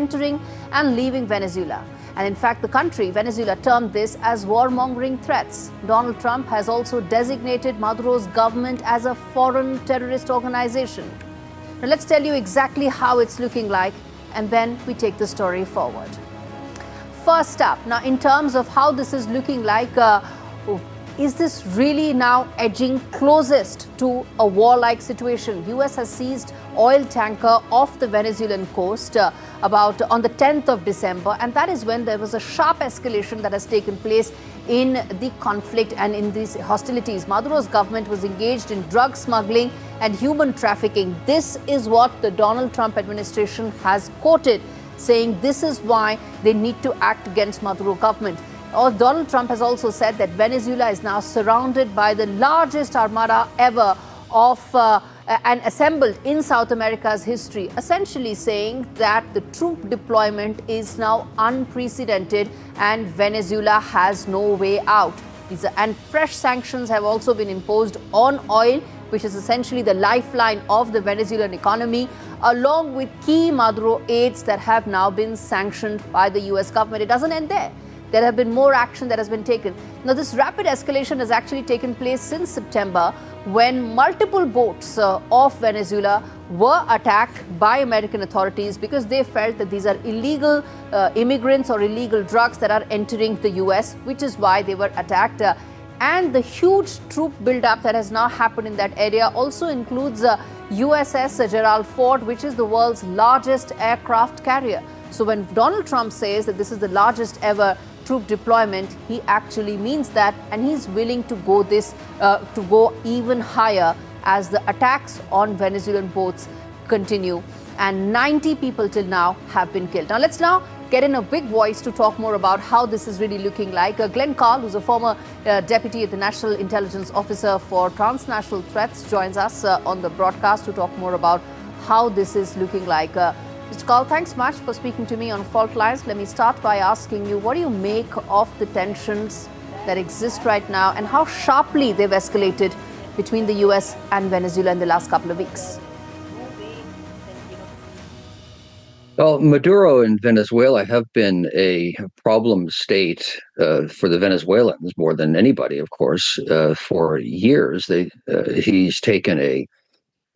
entering and leaving Venezuela. And in fact, the country, Venezuela, termed this as warmongering threats. Donald Trump has also designated Maduro's government as a foreign terrorist organization. Now, let's tell you exactly how it's looking like, and then we take the story forward. First up, now in terms of how this is looking like, is this really now edging closest to a war-like situation? US has seized oil tanker off the Venezuelan coast about on the 10th of December, and that is when there was a sharp escalation that has taken place in the conflict and in these hostilities. Maduro's government was engaged in drug smuggling and human trafficking. This is what the Donald Trump administration has quoted, saying this is why they need to act against Maduro government. Donald Trump has also said that Venezuela is now surrounded by the largest armada ever and assembled in South America's history, essentially saying that the troop deployment is now unprecedented and Venezuela has no way out. And fresh sanctions have also been imposed on oil, which is essentially the lifeline of the Venezuelan economy, along with key Maduro aides that have now been sanctioned by the US government. It doesn't end there. There have been more action that has been taken. Now, this rapid escalation has actually taken place since September, when multiple boats off Venezuela were attacked by American authorities because they felt that these are illegal immigrants or illegal drugs that are entering the US, which is why they were attacked. And the huge troop buildup that has now happened in that area also includes USS Gerald Ford, which is the world's largest aircraft carrier. So when Donald Trump says that this is the largest ever troop deployment, he actually means that, and he's willing to go even higher as the attacks on Venezuelan boats continue. And 90 people till now have been killed. Now let's get in a big voice to talk more about how this is really looking like. Glenn Carl, who's a former deputy at the National Intelligence Officer for Transnational Threats, joins us on the broadcast to talk more about how this is looking like. Mr. Carl, thanks much for speaking to me on Faultlines. Let me start by asking you, what do you make of the tensions that exist right now and how sharply they've escalated between the US and Venezuela in the last couple of weeks? Well, Maduro and Venezuela have been a problem state for the Venezuelans more than anybody, of course, for years. He's taken a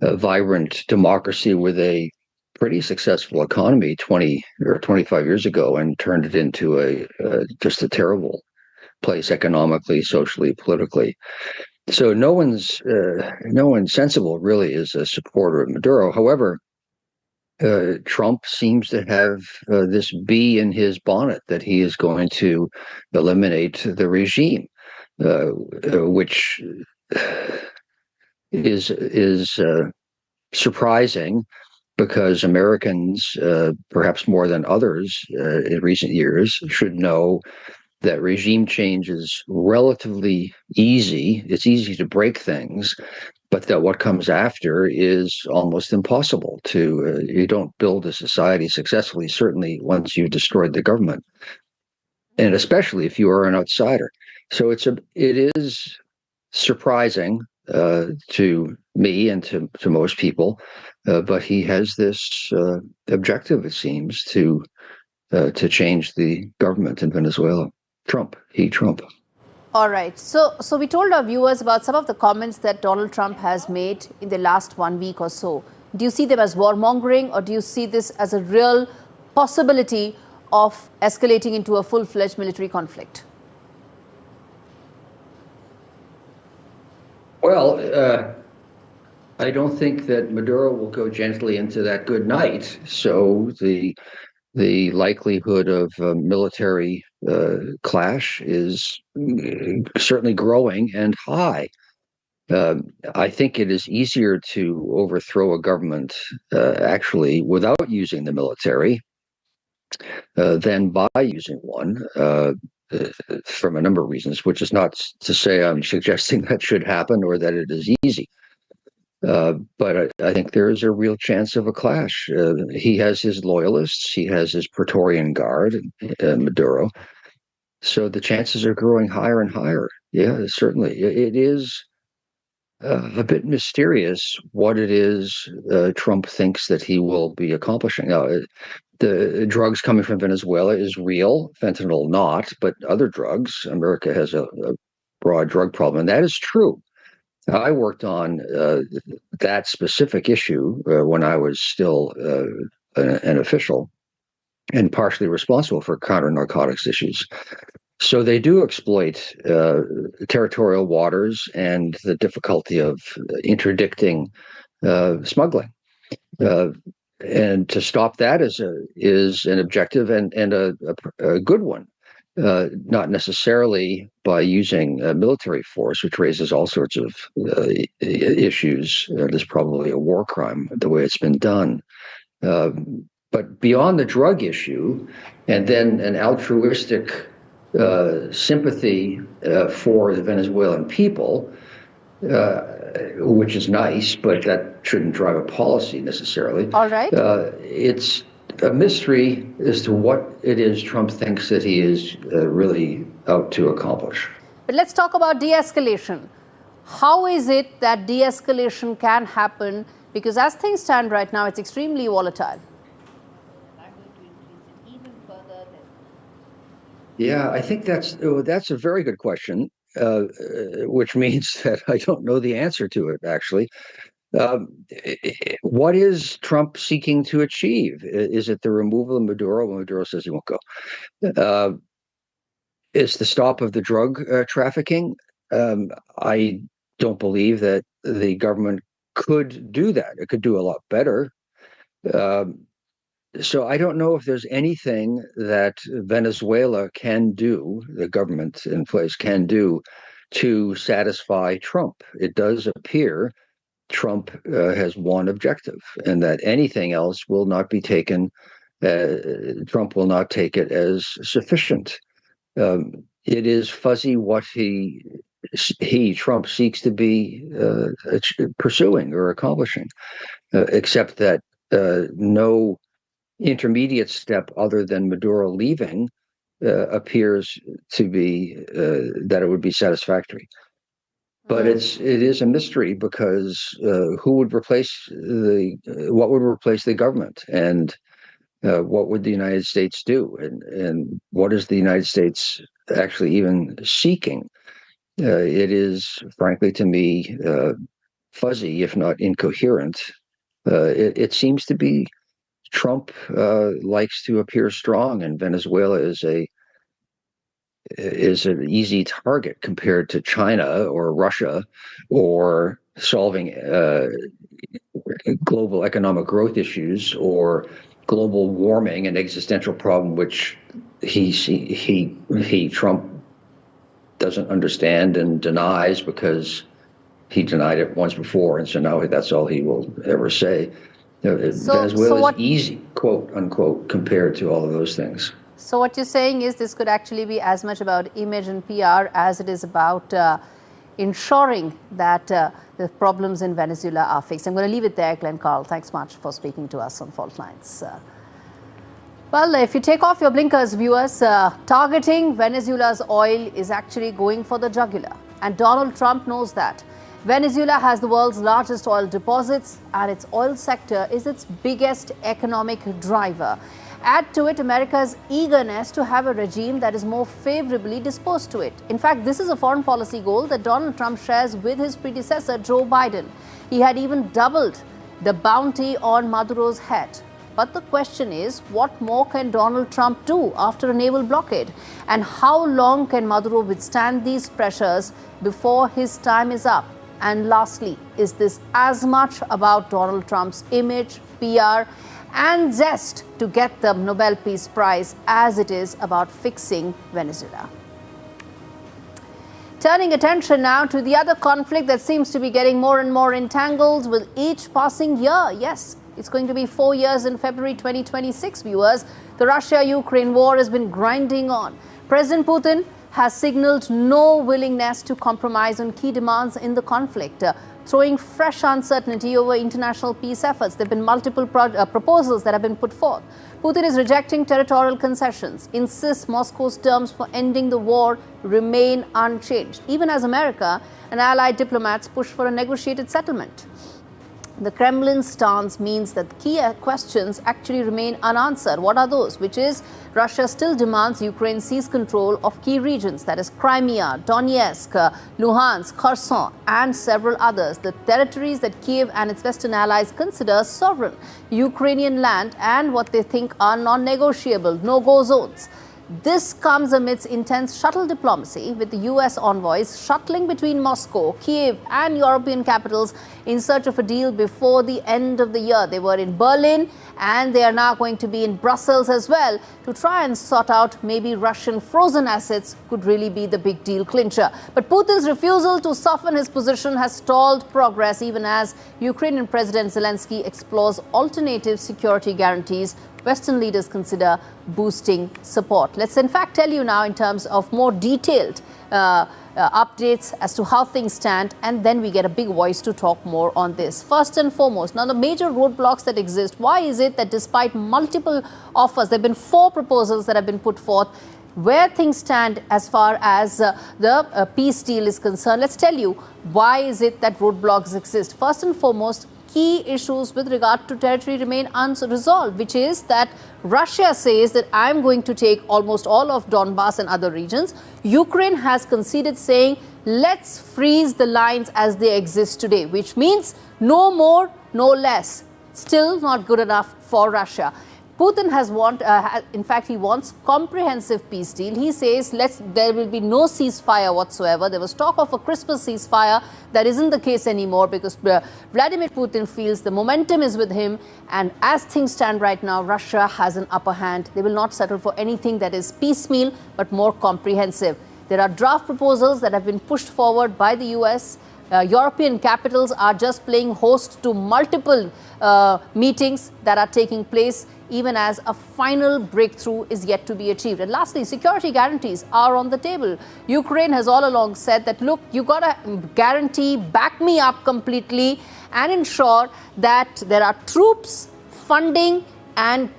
vibrant democracy with a pretty successful economy 20 or 25 years ago and turned it into just a terrible place economically, socially, politically. So no one sensible really is a supporter of Maduro. However, Trump seems to have this bee in his bonnet that he is going to eliminate the regime, which is surprising, because Americans, perhaps more than others in recent years, should know that regime change is relatively easy. It's easy to break things, but that what comes after is almost impossible to. You don't build a society successfully, certainly once you've destroyed the government, and especially if you are an outsider. So it is surprising to me and to most people, but he has this objective, it seems, to change the government in Venezuela. Trump. All right. So we told our viewers about some of the comments that Donald Trump has made in the last 1 week or so. Do you see them as warmongering, or do you see this as a real possibility of escalating into a full-fledged military conflict? Well, I don't think that Maduro will go gently into that good night. So the likelihood of a military clash is certainly growing and high. I think it is easier to overthrow a government actually without using the military than by using one. From a number of reasons, which is not to say I'm suggesting that should happen or that it is easy. But I think there is a real chance of a clash. He has his loyalists, he has his Praetorian Guard, Maduro. So the chances are growing higher and higher. Yeah, certainly. It is a bit mysterious what it is Trump thinks that he will be accomplishing. Now, the drugs coming from Venezuela is real, fentanyl not, but other drugs. America has a broad drug problem, and that is true. I worked on that specific issue when I was still an official and partially responsible for counter narcotics issues. So they do exploit territorial waters and the difficulty of interdicting smuggling. Uh, and to stop that is an objective and a good one. Not necessarily by using military force, which raises all sorts of issues. There's probably a war crime the way it's been done. But beyond the drug issue, and then an altruistic sympathy for the Venezuelan people, which is nice, but that shouldn't drive a policy necessarily. All right. It's a mystery as to what it is Trump thinks that he is really out to accomplish. But let's talk about de-escalation. How is it that de-escalation can happen? Because as things stand right now, it's extremely volatile. Yeah, I think that's a very good question, which means that I don't know the answer to it, actually. What is Trump seeking to achieve? Is it the removal of Maduro? Well, Maduro says he won't go. Is the stop of the drug trafficking? I don't believe that the government could do that. It could do a lot better. So I don't know if there's anything that Venezuela can do, the government in place can do, to satisfy Trump. It does appear Trump has one objective, and that anything else will not be taken. Trump will not take it as sufficient. It is fuzzy what Trump seeks to be pursuing or accomplishing, except that no intermediate step other than Maduro leaving appears to be that it would be satisfactory. But it is a mystery because who would replace what would replace the government, and what would the United States do, and what is the United States actually even seeking? It is, frankly, to me, fuzzy, if not incoherent. It seems to be Trump likes to appear strong, and Venezuela is an easy target compared to China or Russia, or solving global economic growth issues or global warming, an existential problem which Trump doesn't understand and denies because he denied it once before, and so now that's all he will ever say. Venezuela is easy, quote unquote, compared to all of those things. So what you're saying is this could actually be as much about image and PR as it is about ensuring that the problems in Venezuela are fixed. I'm going to leave it there, Glenn Carl. Thanks much for speaking to us on Faultlines. Well, if you take off your blinkers, viewers, targeting Venezuela's oil is actually going for the jugular. And Donald Trump knows that. Venezuela has the world's largest oil deposits, and its oil sector is its biggest economic driver. Add to it America's eagerness to have a regime that is more favorably disposed to it. In fact, this is a foreign policy goal that Donald Trump shares with his predecessor, Joe Biden. He had even doubled the bounty on Maduro's head. But the question is, what more can Donald Trump do after a naval blockade? And how long can Maduro withstand these pressures before his time is up? And lastly, is this as much about Donald Trump's image, PR, and zest to get the Nobel Peace Prize as it is about fixing Venezuela? Turning attention now to the other conflict that seems to be getting more and more entangled with each passing year. Yes, it's going to be 4 years in February 2026, viewers. The Russia-Ukraine war has been grinding on. President Putin has signaled no willingness to compromise on key demands in the conflict. throwing fresh uncertainty over international peace efforts. There have been multiple proposals that have been put forth. Putin is rejecting territorial concessions, insists Moscow's terms for ending the war remain unchanged, even as America and allied diplomats push for a negotiated settlement. The Kremlin's stance means that the key questions actually remain unanswered. What are those? Which is, Russia still demands Ukraine seize control of key regions, that is Crimea, Donetsk, Luhansk, Kherson, and several others. The territories that Kiev and its Western allies consider sovereign Ukrainian land and what they think are non-negotiable, no-go zones. This comes amidst intense shuttle diplomacy, with the US envoys shuttling between Moscow, Kiev and European capitals in search of a deal before the end of the year. They were in Berlin and they are now going to be in Brussels as well to try and sort out maybe Russian frozen assets could really be the big deal clincher. But Putin's refusal to soften his position has stalled progress, even as Ukrainian President Zelensky explores alternative security guarantees Western leaders consider boosting support. Let's in fact tell you now in terms of more detailed updates as to how things stand, and then we get a big voice to talk more on this. First and foremost, now the major roadblocks that exist, why is it that despite multiple offers, there have been 4 proposals that have been put forth, where things stand as far as the peace deal is concerned? Let's tell you why is it that roadblocks exist. First and foremost, key issues with regard to territory remain unresolved, which is that Russia says that I'm going to take almost all of Donbass and other regions. Ukraine has conceded, saying let's freeze the lines as they exist today, which means no more, no less. Still not good enough for Russia. Putin he wants comprehensive peace deal. He says there will be no ceasefire whatsoever. There was talk of a Christmas ceasefire. That isn't the case anymore because Vladimir Putin feels the momentum is with him. And as things stand right now, Russia has an upper hand. They will not settle for anything that is piecemeal, but more comprehensive. There are draft proposals that have been pushed forward by the US. European capitals are just playing host to multiple meetings that are taking place, even as a final breakthrough is yet to be achieved. And lastly, security guarantees are on the table. Ukraine has all along said that, look, you got to guarantee, back me up completely and ensure that there are troops, funding and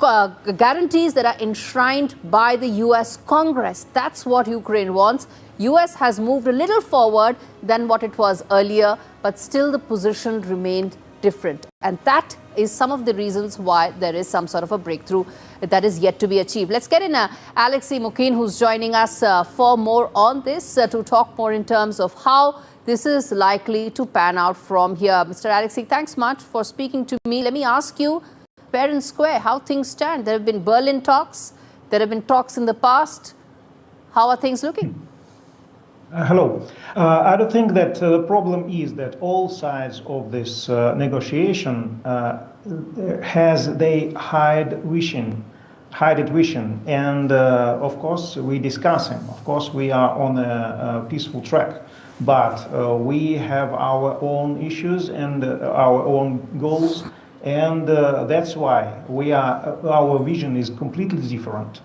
guarantees that are enshrined by the US Congress. That's what Ukraine wants. US has moved a little forward than what it was earlier, but still the position remained different. And that is some of the reasons why there is some sort of a breakthrough that is yet to be achieved. Let's get in Alexei Mukin, who's joining us for more on this, to talk more in terms of how this is likely to pan out from here. Mr. Alexei, thanks much for speaking to me. Let me ask you, fair and square, how things stand. There have been Berlin talks. There have been talks in the past. How are things looking? Hello. I do think that the problem is that all sides of this negotiation they hide it vision, and of course we discussing. Of course we are on a peaceful track, but we have our own issues and our own goals, and that's why our vision is completely different.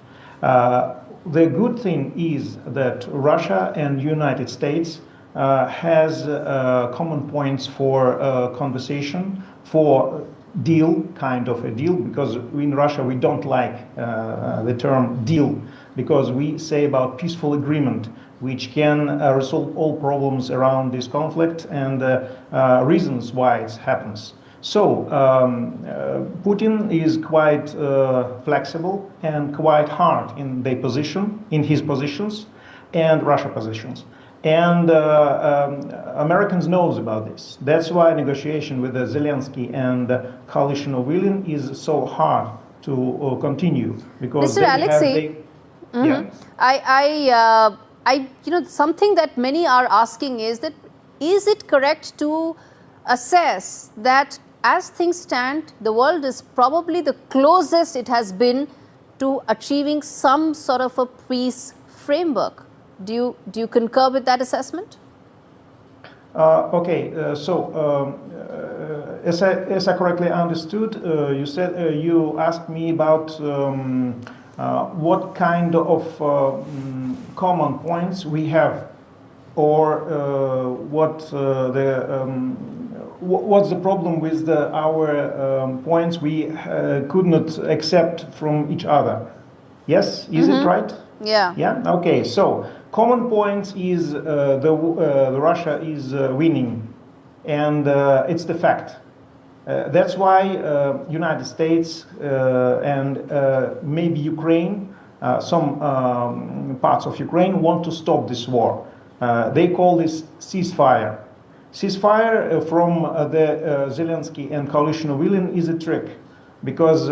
The good thing is that Russia and United States has common points for conversation, for kind of a deal, because in Russia we don't like the term deal, because we say about peaceful agreement, which can resolve all problems around this conflict and reasons why it happens. So Putin is quite flexible and quite hard in his positions, and Russia positions. And Americans knows about this. That's why negotiation with Zelensky and the coalition of willing is so hard to continue, because Mr. Alexei, something that many are asking is it correct to assess that as things stand, the world is probably the closest it has been to achieving some sort of a peace framework? Do you concur with that assessment? As I correctly understood, you asked me about what kind of common points we have or what's the problem with our points we could not accept from each other? Yes, is it right? Yeah. Yeah. Okay. So common points is the Russia is winning, and it's the fact. That's why United States and maybe Ukraine, some parts of Ukraine want to stop this war. They call this ceasefire. Ceasefire from the Zelensky and coalition of William is a trick, because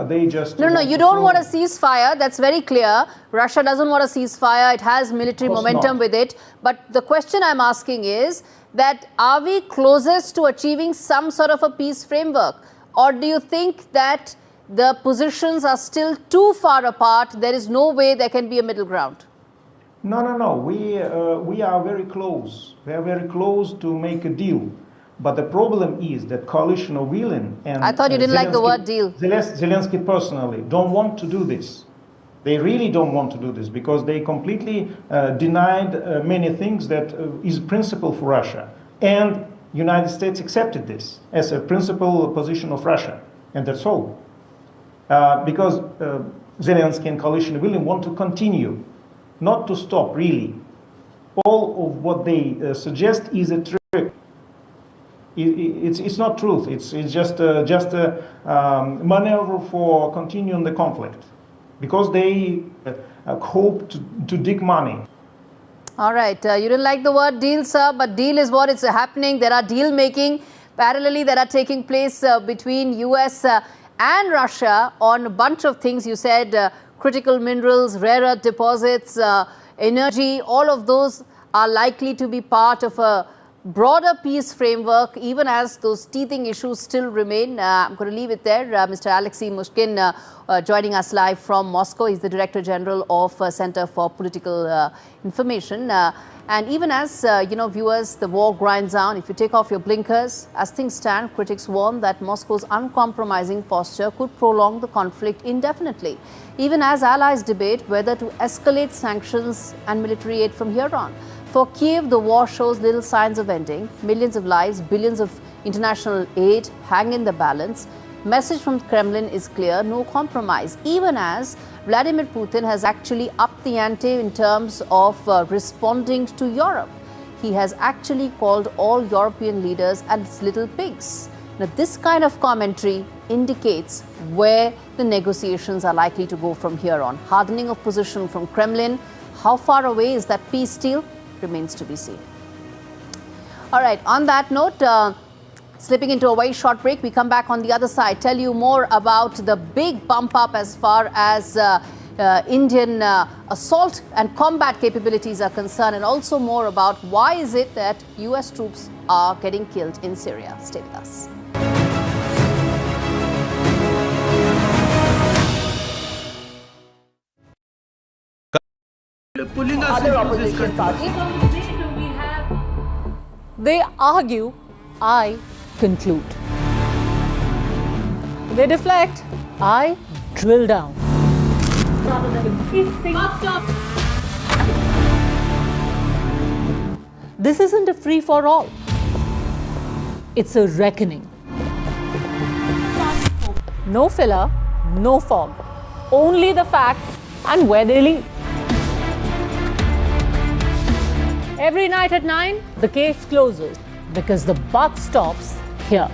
they just... No, you don't want a ceasefire. That's very clear. Russia doesn't want a ceasefire. It has military momentum with it. But the question I'm asking is that are we closest to achieving some sort of a peace framework? Or do you think that the positions are still too far apart? There is no way there can be a middle ground. No. We are very close. We are very close to make a deal. But the problem is that coalition of willing and... I thought you didn't like the word deal. Zelensky personally don't want to do this. They really don't want to do this because they completely denied many things that is principle for Russia. And United States accepted this as a principal position of Russia. And that's all. Because Zelensky and coalition of willing want to continue, not to stop really. All of what they suggest is a trick. It's not truth. It's just a maneuver for continuing the conflict, because they hope to dig money. All right. You didn't like the word deal, sir, but deal is what is happening. There are deal making parallelly that are taking place between US and Russia on a bunch of things. You said critical minerals, rare earth deposits, energy, all of those are likely to be part of a broader peace framework, even as those teething issues still remain. I'm going to leave it there. Mr. Alexei Mushkin joining us live from Moscow. He's the Director General of Center for Political Information. And even as, viewers, the war grinds on, if you take off your blinkers, as things stand, critics warn that Moscow's uncompromising posture could prolong the conflict indefinitely, even as allies debate whether to escalate sanctions and military aid from here on. For Kiev, the war shows little signs of ending. Millions of lives, billions of international aid hang in the balance. Message from Kremlin is clear: no compromise, even as Vladimir Putin has actually upped the ante in terms of responding to Europe. He has actually called all European leaders as little pigs. Now, this kind of commentary indicates where the negotiations are likely to go from here on. Hardening of position from Kremlin. How far away is that peace deal? Remains to be seen. All right, on that note, slipping into a very short break, we come back on the other side, tell you more about the big bump up as far as Indian assault and combat capabilities are concerned, and also more about why is it that US troops are getting killed in Syria. Stay with us. Pulling us into this country. They argue, I conclude. They deflect, I drill down. This isn't a free-for-all. It's a reckoning. No filler, no fog. Only the facts and where they lead. Every night at 9, the case closes because the buck stops here.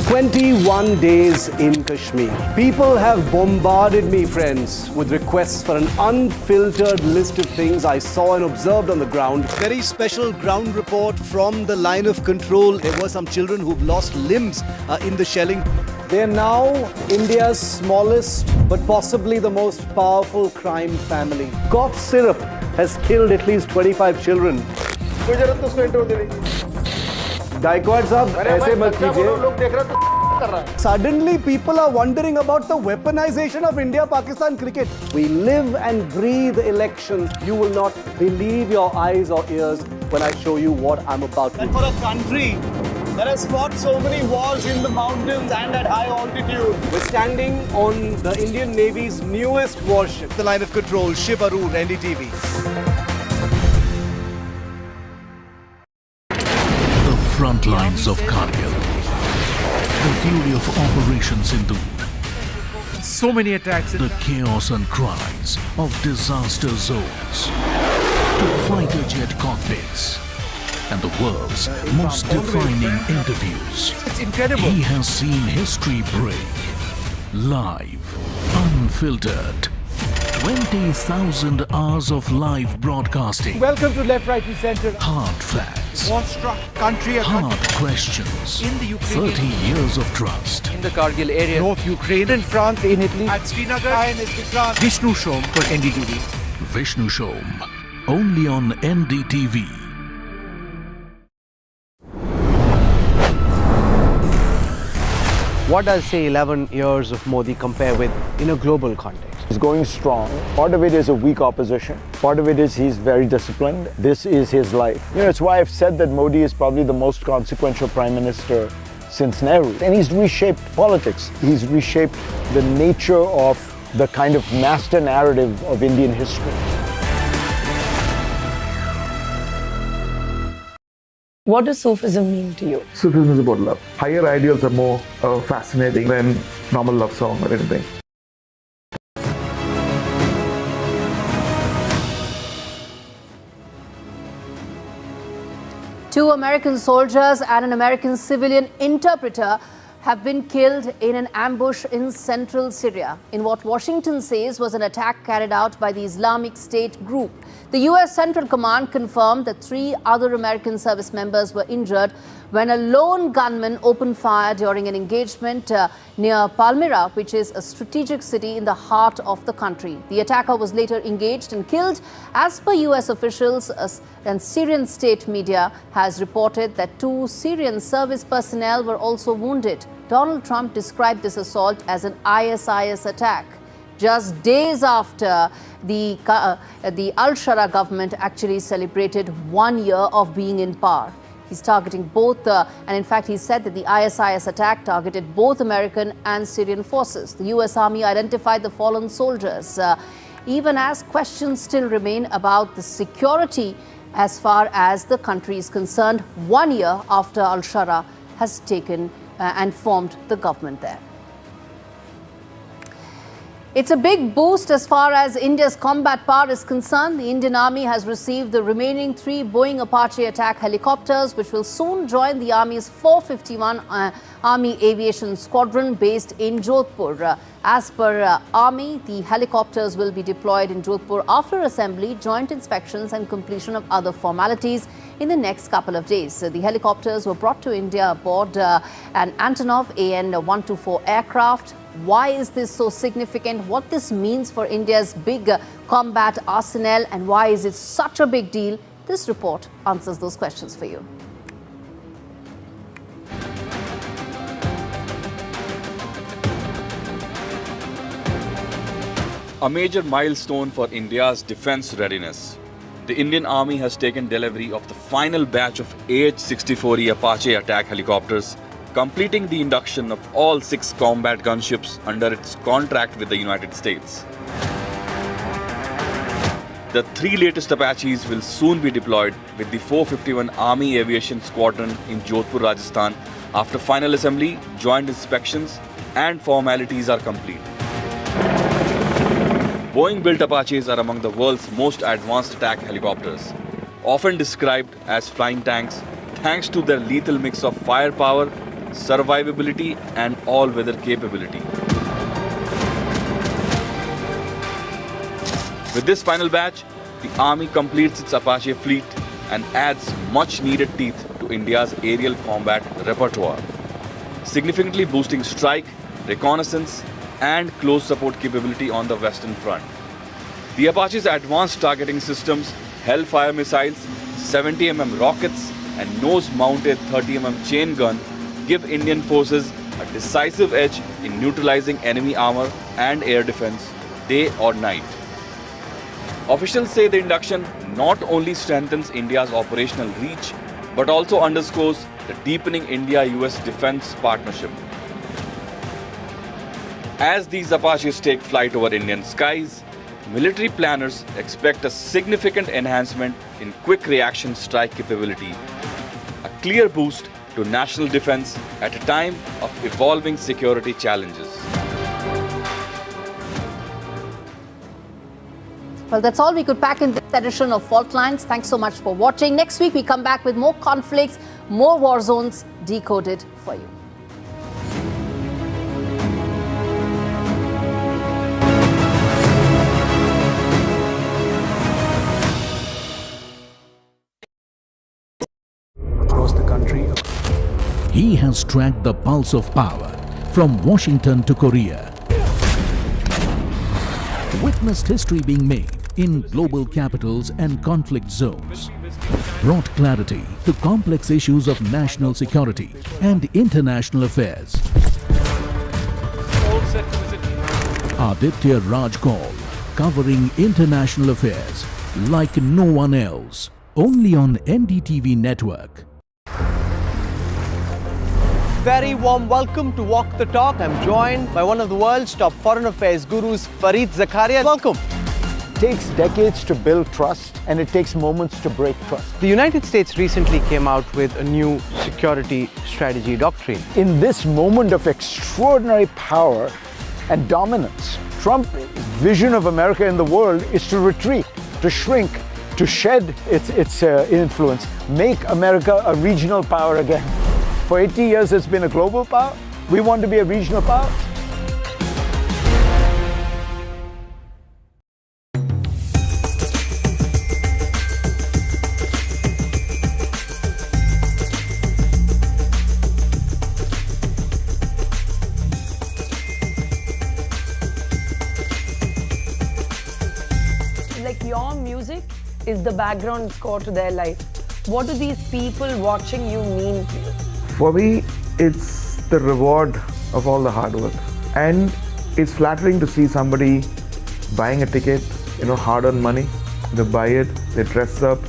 21 days in Kashmir. People have bombarded me, friends, with requests for an unfiltered list of things I saw and observed on the ground. Very special ground report from the line of control. There were some children who've lost limbs in the shelling. They are now India's smallest but possibly the most powerful crime family. Cough syrup has killed at least 25 children. Gaikwad sahab, aise mat kijiye. Suddenly people are wondering about the weaponization of India-Pakistan cricket. We live and breathe elections. You will not believe your eyes or ears when I show you what I'm about to do. And for a country that has fought so many wars in the mountains and at high altitude. We're standing on the Indian Navy's newest warship. The line of control, Shiv Arun, NDTV. The front lines of Kargil. The fury of Operation Sindhu. So many attacks. The chaos and cries of disaster zones. To fighter jet cockpits. And the world's most defining interviews. It's incredible. He has seen history break. Live. Unfiltered. 20,000 hours of live broadcasting. Welcome to Left, Right and Centre. Hard facts. War-struck country. Hard questions. In the Ukraine. 30 years of trust. In the Kargil area. North Ukraine. In France, in Italy. At Srinagar. Vishnu Shom for NDTV. Vishnu Shom. Only on NDTV. What does, say, 11 years of Modi compare with in a global context? He's going strong. Part of it is a weak opposition. Part of it is he's very disciplined. This is his life. It's why I've said that Modi is probably the most consequential prime minister since Nehru. And he's reshaped politics. He's reshaped the nature of the kind of master narrative of Indian history. What does Sufism mean to you? Sufism is about love. Higher ideals are more fascinating than normal love song or anything. Two American soldiers and an American civilian interpreter have been killed in an ambush in central Syria in what Washington says was an attack carried out by the Islamic State group. The U.S. Central Command confirmed that 3 other American service members were injured when a lone gunman opened fire during an engagement near Palmyra, which is a strategic city in the heart of the country. The attacker was later engaged and killed. As per U.S. officials, and Syrian state media has reported that 2 Syrian service personnel were also wounded. Donald Trump described this assault as an ISIS attack, just days after the Al-Shara government actually celebrated 1 year of being in power. He's targeting both, and in fact, he said that the ISIS attack targeted both American and Syrian forces. The U.S. Army identified the fallen soldiers, even as questions still remain about the security as far as the country is concerned 1 year after Al-Shara has taken and formed the government there. It's a big boost as far as India's combat power is concerned. The Indian Army has received the remaining 3 Boeing Apache attack helicopters, which will soon join the Army's 451 Army Aviation Squadron based in Jodhpur. As per Army, the helicopters will be deployed in Jodhpur after assembly, joint inspections and completion of other formalities in the next couple of days. The helicopters were brought to India aboard an Antonov AN-124 aircraft. Why is this so significant? What this means for India's big combat arsenal, and why is it such a big deal? This report answers those questions for you. A major milestone for India's defense readiness. The Indian Army has taken delivery of the final batch of AH-64E Apache attack helicopters, completing the induction of all 6 combat gunships under its contract with the United States. The 3 latest Apaches will soon be deployed with the 451 Army Aviation Squadron in Jodhpur, Rajasthan after final assembly, joint inspections and formalities are complete. Boeing-built Apaches are among the world's most advanced attack helicopters, often described as flying tanks thanks to their lethal mix of firepower, survivability and all-weather capability. With this final batch, the Army completes its Apache fleet and adds much-needed teeth to India's aerial combat repertoire, significantly boosting strike, reconnaissance and close support capability on the Western Front. The Apache's advanced targeting systems, Hellfire missiles, 70mm rockets and nose-mounted 30mm chain gun give Indian forces a decisive edge in neutralizing enemy armor and air defense, day or night. Officials say the induction not only strengthens India's operational reach, but also underscores the deepening India-US defense partnership. As these Apaches take flight over Indian skies, military planners expect a significant enhancement in quick reaction strike capability, a clear boost to national defense at a time of evolving security challenges. Well, that's all we could pack in this edition of Faultlines. Thanks so much for watching. Next week, we come back with more conflicts, more war zones decoded for you. Across the country, he has tracked the pulse of power from Washington to Korea. Witnessed history being made in global capitals and conflict zones. Brought clarity to complex issues of national security and international affairs. Aditya Raj Kaul, covering international affairs like no one else. Only on NDTV network. Very warm welcome to Walk the Talk. I'm joined by one of the world's top foreign affairs gurus, Fareed Zakaria. Welcome. It takes decades to build trust, and it takes moments to break trust. The United States recently came out with a new security strategy doctrine. In this moment of extraordinary power and dominance, Trump's vision of America in the world is to retreat, to shrink, to shed its influence, make America a regional power again. For 80 years, it's been a global power. We want to be a regional power. Like your music is the background score to their life. What do these people watching you mean to you? For me, it's the reward of all the hard work. And it's flattering to see somebody buying a ticket, hard-earned money. They buy it, they dress up,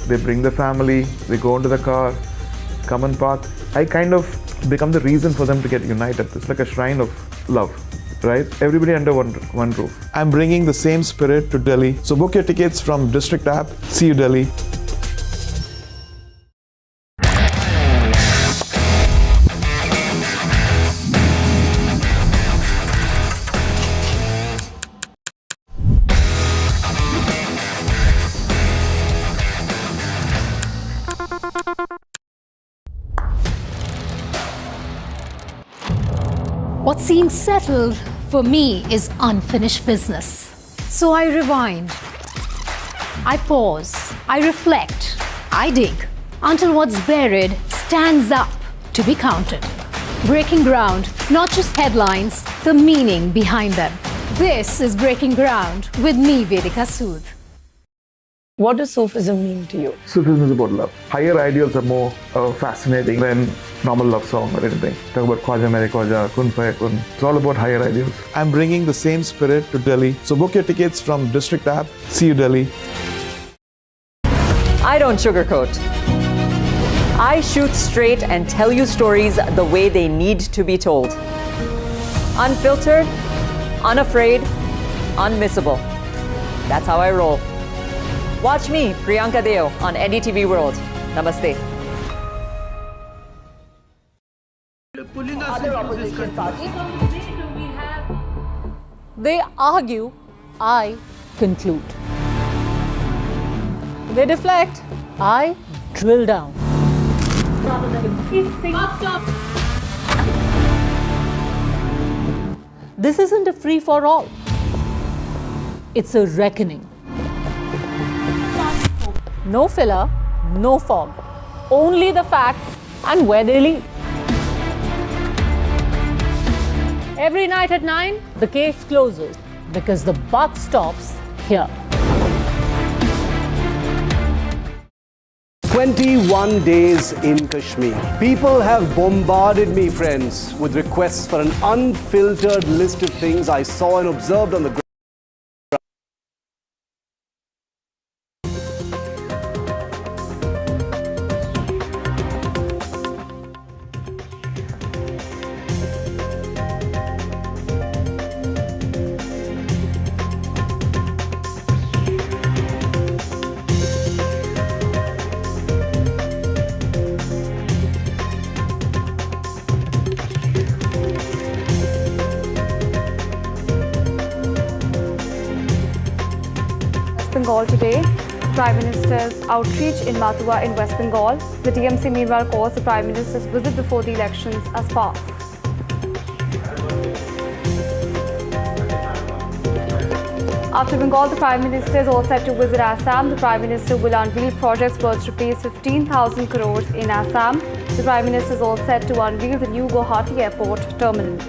they bring the family, they go into the car, come and park. I kind of become the reason for them to get united. It's like a shrine of love, right? Everybody under one roof. I'm bringing the same spirit to Delhi. So book your tickets from District app. See you, Delhi. What seems settled for me is unfinished business. So I rewind, I pause, I reflect, I dig until what's buried stands up to be counted. Breaking ground, not just headlines, the meaning behind them. This is Breaking Ground with me, Vedika Sood. What does Sufism mean to you? Sufism is about love. Higher ideals are more fascinating than normal love song or anything. Talk about Khwaja Mere Khwaja, Kun Faya Kun. It's all about higher ideals. I'm bringing the same spirit to Delhi. So book your tickets from District app. See you, Delhi. I don't sugarcoat. I shoot straight and tell you stories the way they need to be told. Unfiltered, unafraid, unmissable. That's how I roll. Watch me, Priyanka Deo, on NDTV World. Namaste. Other opposition parties. They argue, I conclude. They deflect, I drill down. This isn't a free-for-all. It's a reckoning. No filler, no fog. Only the facts and where they lead. Every night at 9, the case closes because the buck stops here. 21 days in Kashmir. People have bombarded me, friends, with requests for an unfiltered list of things I saw and observed on the ground. Bengal today. Prime Minister's outreach in Mathura in West Bengal. The DMC meanwhile calls the Prime Minister's visit before the elections as fast. After Bengal, the Prime Minister is all set to visit Assam. The Prime Minister will unveil projects worth rupees 15,000 crores in Assam. The Prime Minister is all set to unveil the new Guwahati Airport terminal.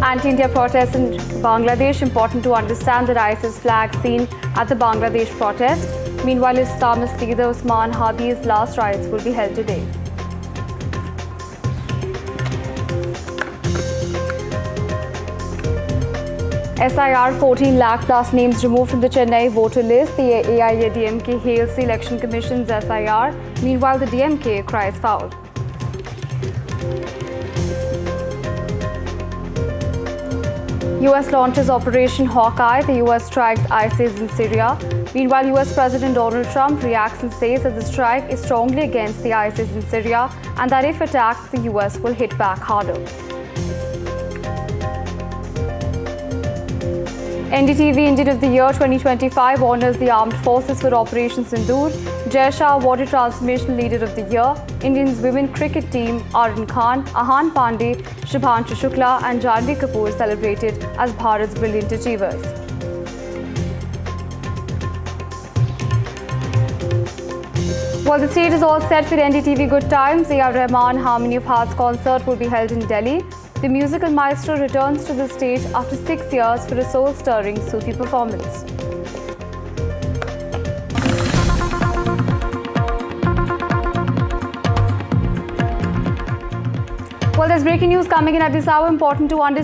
Anti-India protests in Bangladesh. Important to understand that ISIS flag seen at the Bangladesh protest. Meanwhile, Islamist leader Usman Hadi's last rites will be held today. SIR 14 lakh plus names removed from the Chennai voter list. The AIADMK hails the Election Commission's SIR. Meanwhile, the DMK cries foul. US launches Operation Hawkeye. The US strikes ISIS in Syria. Meanwhile, US President Donald Trump reacts and says that the strike is strongly against the ISIS in Syria and that if attacked, the US will hit back harder. NDTV Indian of the Year 2025 honors the armed forces for Operation Sindoor. Jai Shah awarded Transformation Leader of the Year. Indians women cricket team Arun Khan, Ahan Pandey, Shubhanshu Shukla and Janvi Kapoor celebrated as Bharat's brilliant achievers. Well, the stage is all set for NDTV Good Times. A.R. Rahman Harmony of Hearts concert will be held in Delhi. The musical maestro returns to the stage after 6 years for a soul-stirring Sufi performance. Well, there's breaking news coming in at this hour. Important to understand.